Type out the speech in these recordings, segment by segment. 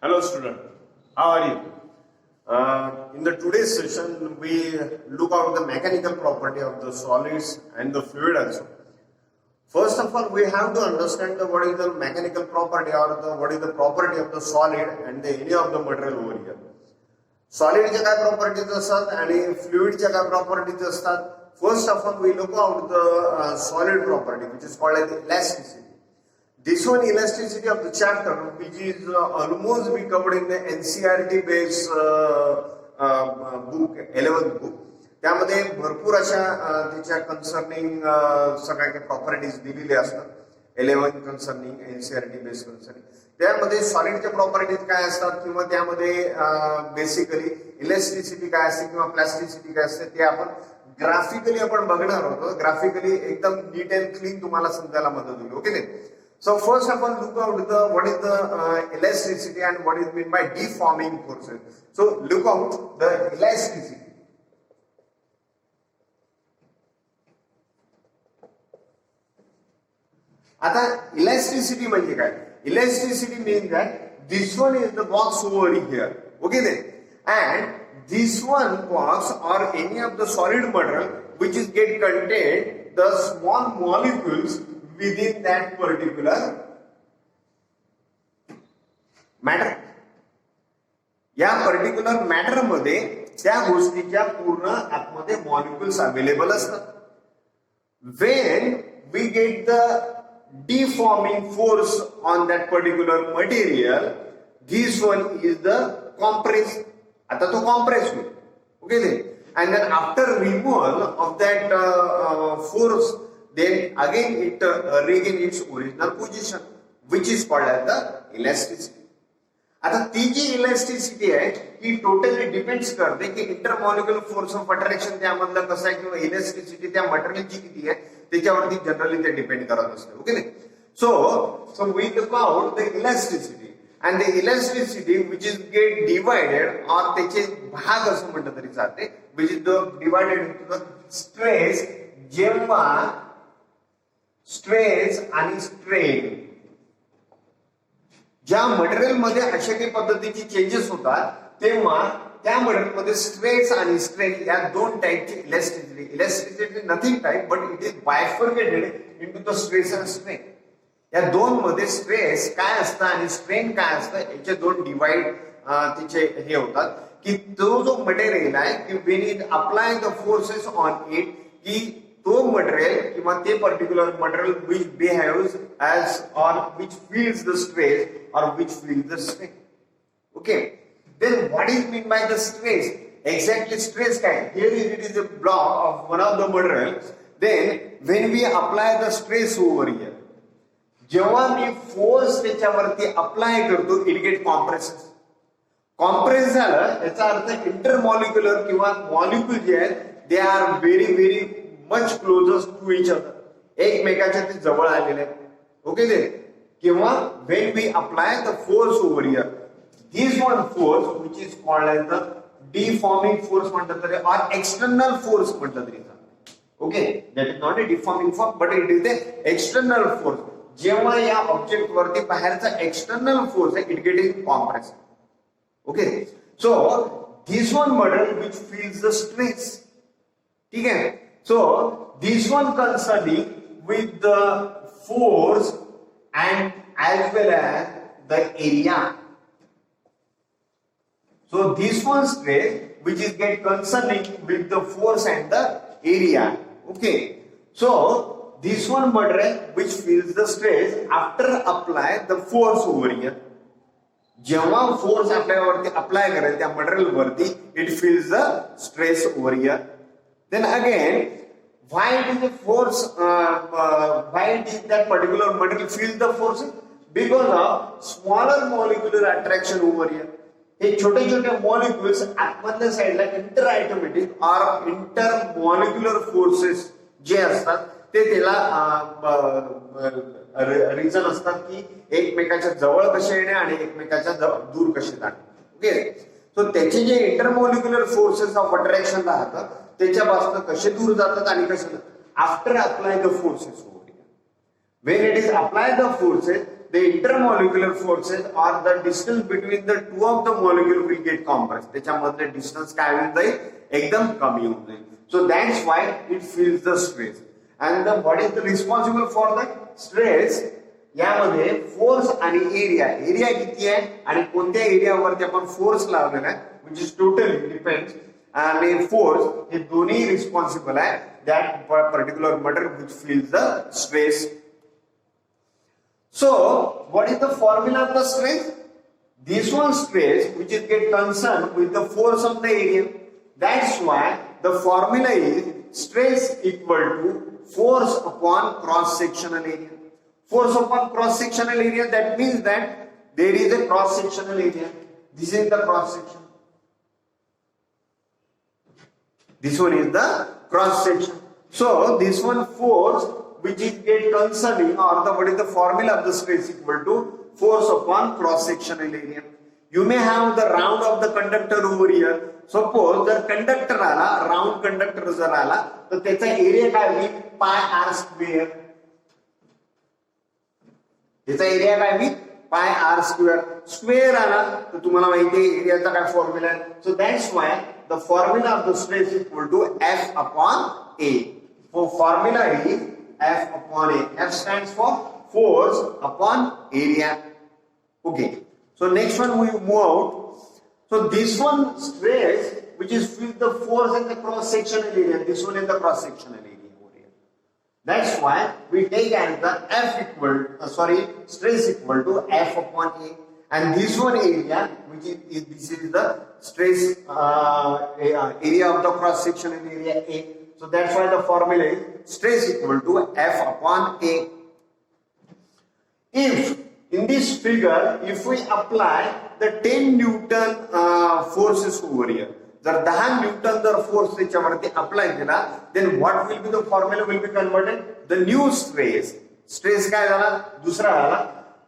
Hello student, how are you? In the today's session, we look at the mechanical property of the solids and the fluid also. First of all, we have to understand what is the mechanical property or what is the property of the solid and any of the material over here. Solid च्या काय properties असतात आणि फ्लुइडच्या काय properties असतात. First of all, we look at the solid property, which is called as elasticity. This one elasticity of the chapter, which is almost we covered in the NCERT based book, 11th book. त्यामध्ये भरपूर अशा त्याच्या concerning सगळ्या काही properties दिलेल्या असतात. 11 concerning NCERT based concerning त्यामध्ये सॉलिडच्या properties काय असतात किंवा त्यामध्ये बेसिकली इलेस्टिसिटी काय असते किंवा प्लास्टिसिटी काय असते ते आपण ग्राफिकली आपण बघणार आहोत. ग्राफिकली एकदम नीट अँड क्लीन तुम्हाला समजायला मदत होईल. ओके नाही. So first of all, look out what is the elasticity and what is meant by deforming forces. So look out the elasticity. आता elasticity म्हणजे काय? Elasticity means that this one is the box over here. Okay then, and this one box or any of the solid material which is get contained the small molecules within that particular matter. या particular matter मध्ये त्या गोष्टीच्या पूर्ण आतमध्ये molecules available असतात. When we get the deforming force on that particular material, this one is the compress. आता तो compress होईल. Okay then, and then after removal of that force, then again it regain its original position, which is called as the elasticity. आता ती जी elasticity आहे ही totally depends करते की intermolecular force of attraction त्यामधलं कसं आहे किंवा इलास्टिसिटी त्या मटेरियलची किती आहे त्याच्यावरती जनरली ते डिपेंड करत असते. ओके नाही. So we talk out the elasticity and the elasticity which is get divided or त्याचे भाग असं म्हटलं तरी चालते which is the divided into the stress. जेव्हा स्ट्रेस आणि स्ट्रेन ज्या मटेरियल मध्ये अशा काही पद्धतीची चेंजेस होतात तेव्हा त्या मटेरियल मध्ये स्ट्रेस आणि स्ट्रेन या दोन टाइपची elasticity nothing type but it is bifurcated into the stress and strain. या दोन मध्ये स्ट्रेस काय असतं आणि स्ट्रेन काय असतं याचे दोन डिवाइड तिचे हे होतात की तो जो मटेरियल आहे की when it apply the forces on it की तो मटेरियल किंवा ते particular material which behaves as और which feels the stress or which feels the strain. Okay, then what is meant by the stress? Exactly stress kind. Here it is a block of one of the materials. Then when we apply the stress over here, जेव्हा मी force त्याच्यावरती apply करतो it get compresses. Compress झालं याचा अर्थ intermolecular किंवा molecule जे आहेत they are very very much closer to each other. एकमेकाच्या ते जवळ आलेले आहेत. ओके ते किंवा when we apply the force over here, this one force which is called as the deforming force म्हटलं तरी or external force म्हटलं तरी चालेल. Okay, that is not a deforming force but it is the external force. जेव्हा या object वरती बाहेरचा external force आहे it getting compress. Okay, so this one material which feels the stress. ठीक आहे. So this one concerning with the force and as well as the area. So this one stress which is get concerning with the force and the area. Okay, so this one material which feels the stress after apply the force over here. जेव्हा force आपल्यावरती apply करेल त्या material वरती it feels the stress over here. Then again why it is a force why did that particular material feel the force? Because of smaller molecular attraction over here. हे छोटे छोटे molecules आतमधल्या साईडला इंटरॲटॉमिक और intermolecular forces जे असतात ते त्याला reason असतात की एकमेकाच्या जवळ कसे येणे आणि एकमेकाच्या दूर कसे जाणे. ओके, सो त्याचे जे इंटरमॉलिक्युलर फोर्सेस ऑफ अट्रॅक्शन राहतात त्याच्यापासून कसे दूर जातात आणि कसे after apply the forces over here. When it is apply the forces the intermolecular forces or the distance between the two of the molecule will get compressed. त्याच्यामधले distance काय होऊन जाईल, एकदम कमी होऊन जाईल. So that's why it feels the stress. And what is the responsible for the stress? यामध्ये force आणि एरिया किती आहे आणि कोणत्या एरियावरती आपण फोर्स लावलेला आहे, which is totally depends, आणि फोर्स हे दोन्ही रिस्पॉन्सिबल आहे that particular matter which feels the stress. So what is the formula of the stress? This one stress which is get concerned with the force of the area. That's why the formula is stress equal to force upon cross sectional area. Force upon cross sectional area, that means that there is a cross sectional area. This is the cross section. This one is the cross section. So this one force which is get concerning, or the what is the formula of the stress equal to force upon cross sectional area. You may have the round of the conductor over here. Suppose जर conductor आला, round conductor जर आला तर त्याचा area काय होईल, पाय are square. त्याचा area काय होईल, पाय आर स्क्वेअर. स्क्वेअर आला तर तुम्हाला माहिती आहे एरियाचा काय फॉर्म्युला आहे. So that's why the formula of the stress equal to F upon A. So formula is F upon A. F stands for force upon area. Okay. So next one we move out. So this one stress which is with the force in the cross sectional area. This one in the cross sectional area over here. That's why we take as the F equal stress equal to F upon A. And this one area which is this is the stress area of the cross sectional area A. So that's why the formula is stress equal to F upon A. If in this figure, if we apply the 10 Newton forces over here, जर 10 Newton जर force त्याच्यावरती apply केला, then what will be the formula will be converted? The new stress काय झाला, दुसरा झाला.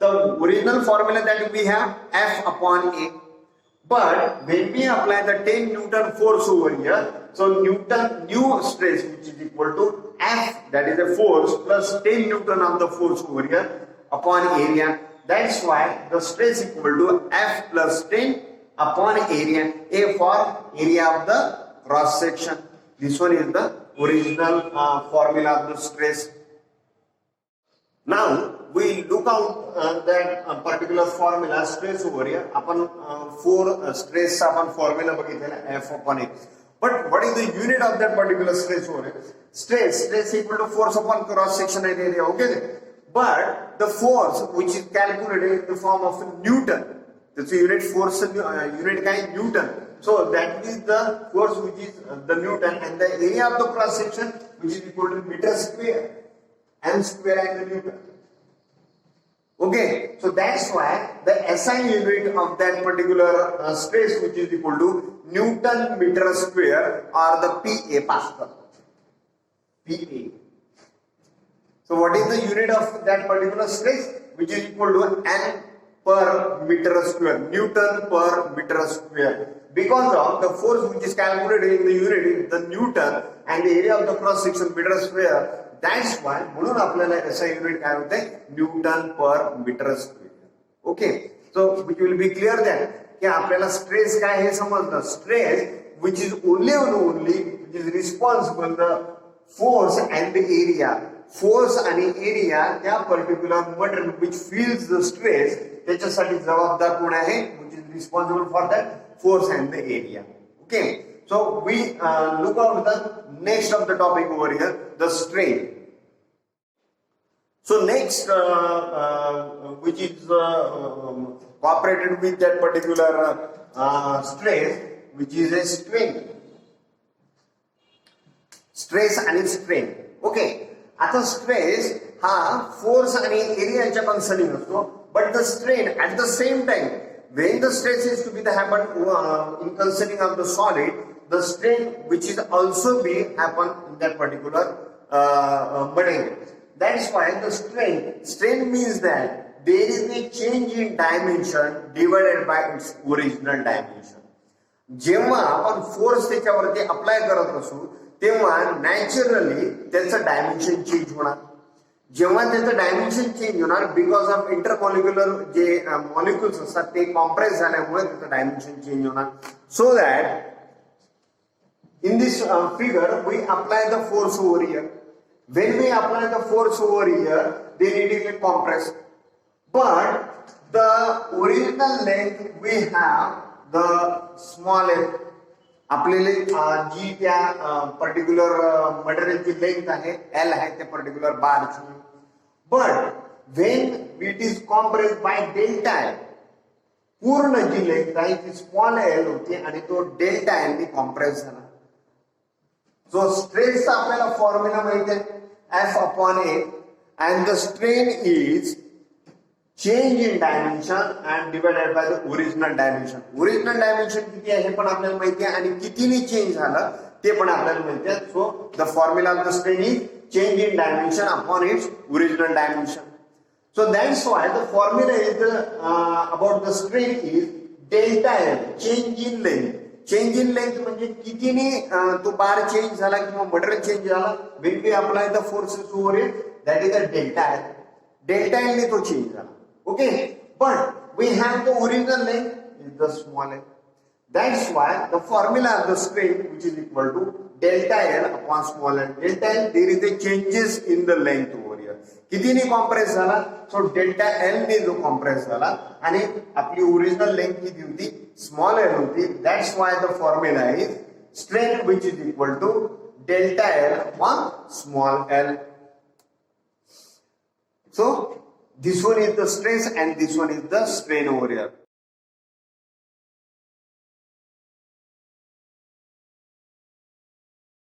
The original formula that we have F upon A. But when we apply the 10 Newton force over here, so Newton new stress which is equal to F, that is a force, plus 10 Newton of the force over here upon area. That's why the stress equal to F plus 10 upon area. A for area of the cross section. This one is the original formula of the stress. Now we look out that particular formula stress over here. Upon 4 stress upon formula बघितलेला F upon A. But what is the unit of that particular stress over here? Stress equal to force upon cross sectional area. Okay. But the force which is calculated in the form of Newton. That's a unit force. Unit काय Newton. So that is the force which is the Newton, and the area of the cross section which is equal to meter square. M square and the Newton. Okay, so that's why the SI unit of that particular stress which is equal to Newton meter square or the PA, Pascal. PA. So what is the unit of that particular stress which is equal to N per meter square, Newton per meter square. Because of the force which is calculated in the unit is the Newton and the area of the cross section meter square. That's why म्हणून आपल्याला SI unit काय होते, newton per metre square. Okay, so which will be clear that की आपल्याला stress काय हे समजलं. Stress which is only which is responsible the force and the area. Force आणि एरिया त्या particular material which feels the stress त्याच्यासाठी जबाबदार कोण आहे, which is responsible for that force and the area. Okay, so we look out the next of the topic over here, the strain. So next which is cooperated with that particular stress which is a strain. Stress and strain. Okay, आता stress हा force आणि एरियाच्या concerning असतो, but the strain at the same time when the stress is to be the happen in concerning of the solid, the strain which is also be happen in that particular material. That's why the strain means that there is a change in dimension divided by its original dimension. जेव्हा आपण force त्याच्यावरती apply करत असू तेव्हा naturally त्याचं dimension change होणार. जेव्हा त्याचं डायमेन्शन चेंज होणार because of intermolecular J molecules असतात ते कॉम्प्रेस झाल्यामुळे त्याचं डायमेन्शन चेंज होणार. So that in this figure we apply the force over here. When we apply the force over here, then it will get compressed. But the original length we have the small l. आपल्याला जी त्या particular मटेरियलची length आहे L आहे त्या particular बारची. But when it is compress by delta L, पूर्ण जी length आहे ती स्मॉल एल होती आणि तो डेल्टा एल नी कॉम्प्रेस झाला. जो स्ट्रेसचा आपल्याला फॉर्म्युला माहिती आहे F upon A and the strain is change in dimension and divided by the original dimension. Original dimension किती आहे हे पण आपल्याला माहिती आहे आणि कितीने चेंज झालं ते पण आपल्याला माहिती आहे. So the formula of the strain is change in dimension upon its original dimension. So that's why the formula is about the strain is delta L, change in length. Change in length म्हणजे कितीने तो बार change झाला किंवा material change झाला. when we apply the forces over it, that is the delta L. delta L ने तो change झाला. Okay, but we have the original length is the small l. That's why the formula of the strain which is equal to delta L upon small l. Delta L, there is a changes in the length over here. कितीने compress झाला. So delta L ने जो compress झाला आणि आपली original length किती होती small L होती. That's why the formula is strain which is equal to delta L upon small L. So this one is the stress and this one is the strain over here.